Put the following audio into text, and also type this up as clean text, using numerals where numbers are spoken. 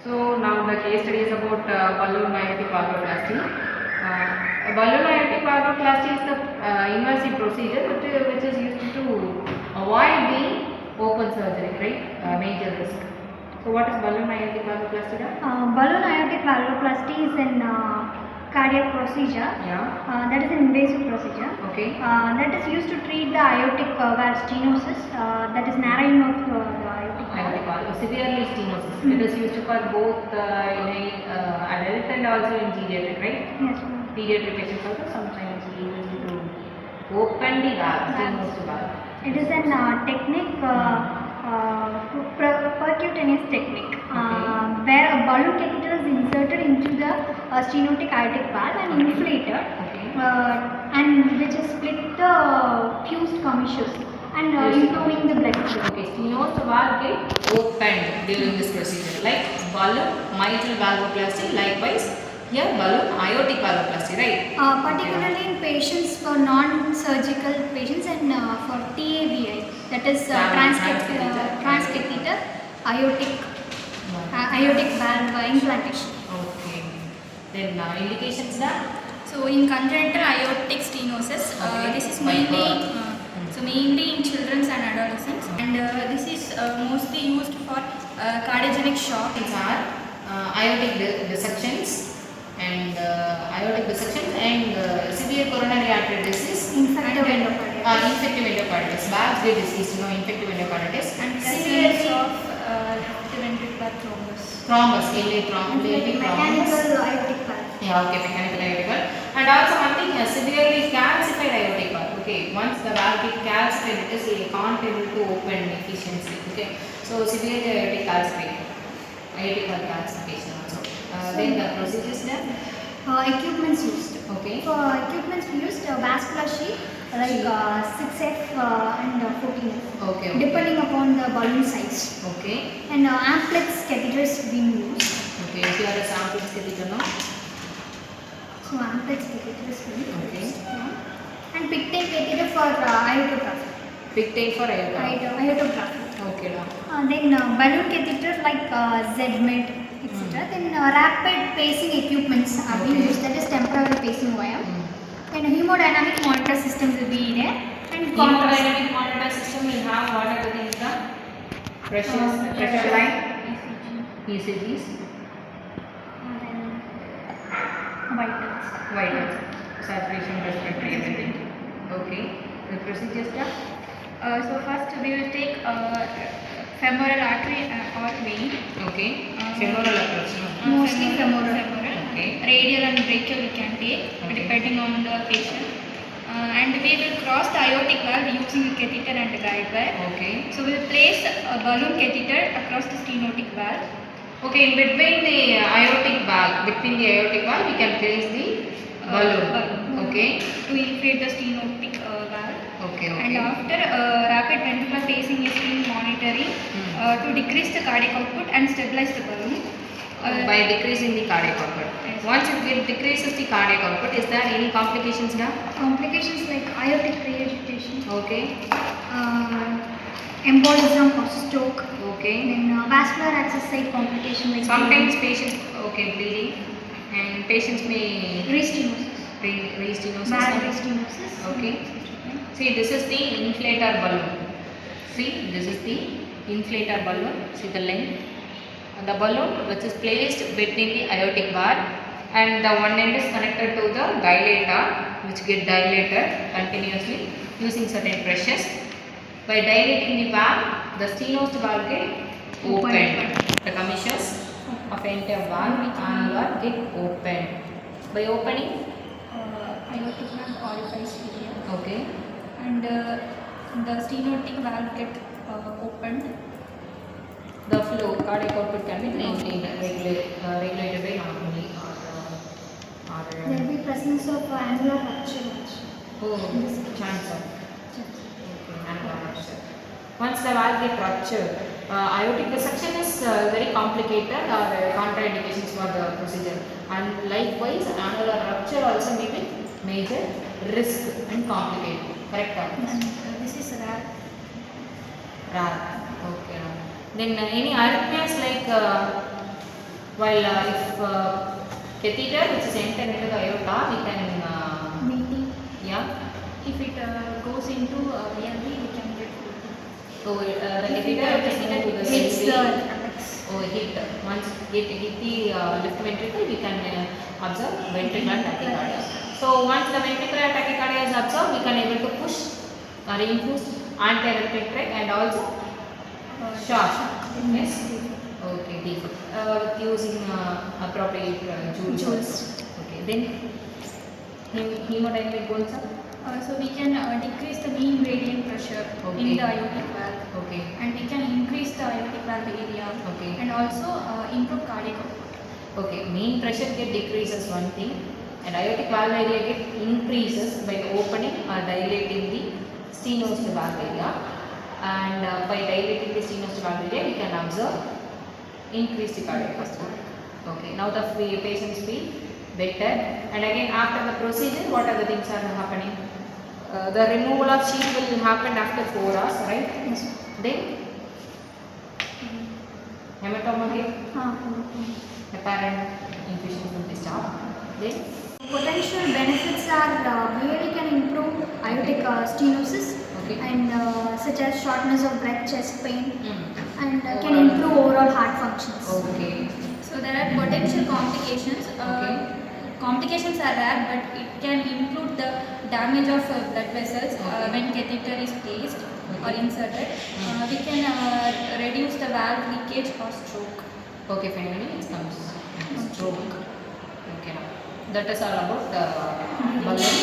So now the case study is about balloon aortic valvuloplasty. Balloon aortic valvuloplasty is the invasive procedure which is used to avoid the open surgery, right? Major risk. So what is balloon aortic valvuloplasty? Balloon aortic valvuloplasty is an cardiac procedure. Yeah. That is an invasive procedure. Okay. That is used to treat the aortic valve stenosis. That is narrowing of the aortic valve. Severely stenosis. It is used for both in adult and also in pediatric, right? Yes. Pediatric patients also sometimes we use to open the valve, stenosis valve. It is an technique, percutaneous technique, where a balloon catheter is inserted into the stenotic aortic valve and inflated, and which is split the fused commissures and improving the blood flow. Okay, stenosis valve get opened during this procedure, like balloon mitral valvoplasty, likewise here balloon aortic valvoplasty, right? Particularly in patients for non-surgical patients and for TAVI, that is transcatheter aortic valve implantation. Okay. Then indications now. So in congenital aortic stenosis, this is mainly in children and adolescents, and this is mostly used for cardiogenic shock. These are aortic dissections and severe coronary artery disease, Infective endocarditis, Babs disease, infective endocarditis, and presence of left ventricular thrombus. Mechanical aortic valve. Yeah, okay, mechanical aortic valve. And also one thing, severely calcified aortic valve. Okay, once the valve gets calcified, it is can't able to open efficiently. Okay, so severe aortic calcification, aortic valve calcification also. Then the procedures there. Equipments used. Okay. For equipments we used vascular sheath like 6F and 14F. Okay. Depending upon the balloon size. Okay. And amplex catheters being used. Okay. So here is amplex catheter now. So amplex catheters being used. Okay. And pictate catheter for aortography. Pictate for aortography. Okay. Then balloon catheter like ZMed, etc. Then rapid pacing equipments are being used, that is temporary pacing wire. Then hemodynamic monitor systems will be there. And hemodynamic monitor system will have what are the things? Pressure line, ECGs, then vitals, saturation, respiratory, everything. Okay. The procedures are? So first we will take femoral artery or vein. Okay. Femoral approach. Mostly femoral. Okay. Radial and brachial we can take depending on the patient. And we will cross the aortic valve using a catheter and a guide wire. Okay. So we will place a balloon catheter across the stenotic valve. Okay, between the aortic valve, we can place the balloon. Okay. To inflate the stenotic valve. Okay. And after rapid ventricular pacing is being monitoring to decrease the cardiac output and stabilize the balloon. By decreasing the cardiac output. Yes. Once it decreases the cardiac output, is there any complications now? Complications like aortic regurgitation. Okay. Embolism or stroke. Okay. Then vascular access site complication like Sometimes patients, bleeding, and patients may restenosis. restenosis. Bad restenosis. Okay. See, this is the inflator balloon. See, this is the inflator balloon. See the length. And the balloon which is placed between the aortic valve, and the one end is connected to the dilator, which get dilated continuously using certain pressures. By dilating the valve, the stenosis valve get opened. The commissures of entire valve annular get opened. By opening, Aortic valve orifice here. okay. And the stenotic valve get opened. The flow, cardiac output can be maintained, regulated by normally There will be presence of annular rupture also. Oh, chance of. Okay, annular rupture. Once the valve get ruptured, aortic dissection is very complicated or contraindications for the procedure. And likewise, annular rupture also may be major risk and complicated. Correct? And this is rare. Rare. Okay. Then any arrhythmias like While if catheter which is entered into the aorta, we can yeah. If it goes into VLV, we can get So the if catheter it is hits to the the apex. hit. Once hit the left ventricle, we can observe ventricular tachycardia. So once the ventricular tachycardia is observed, we can able to push or infuse anti-epileptic and also shock. Yes. Okay. Deep. With using appropriate joules. Okay. Then hemodynamic goals are. So we can decrease the mean gradient pressure in the aortic valve. Okay. And we can increase the aortic valve area. Okay. And also improve cardiac output. Okay, mean pressure get decreases one thing, and aortic valve area get increases by opening or dilating the stenosis valve area, and by dilating the stenosis valve area we can observe increased cardiac output. Okay, now the patients feel better, and again after the procedure what are the things are happening? The removal of sheath will happen after 4 hours, right? Yes. Then hematoma here. Apparent infusion from the start. Then Potential benefits are really can improve aortic stenosis and such as shortness of breath, chest pain, and can improve overall heart functions. okay. So there are potential complications. Complications are rare, but it can include the damage of blood vessels when catheter is placed or inserted. We can reduce the valve leakage or stroke. Okay, finally it comes stroke. Okay, now that is all about the balloon.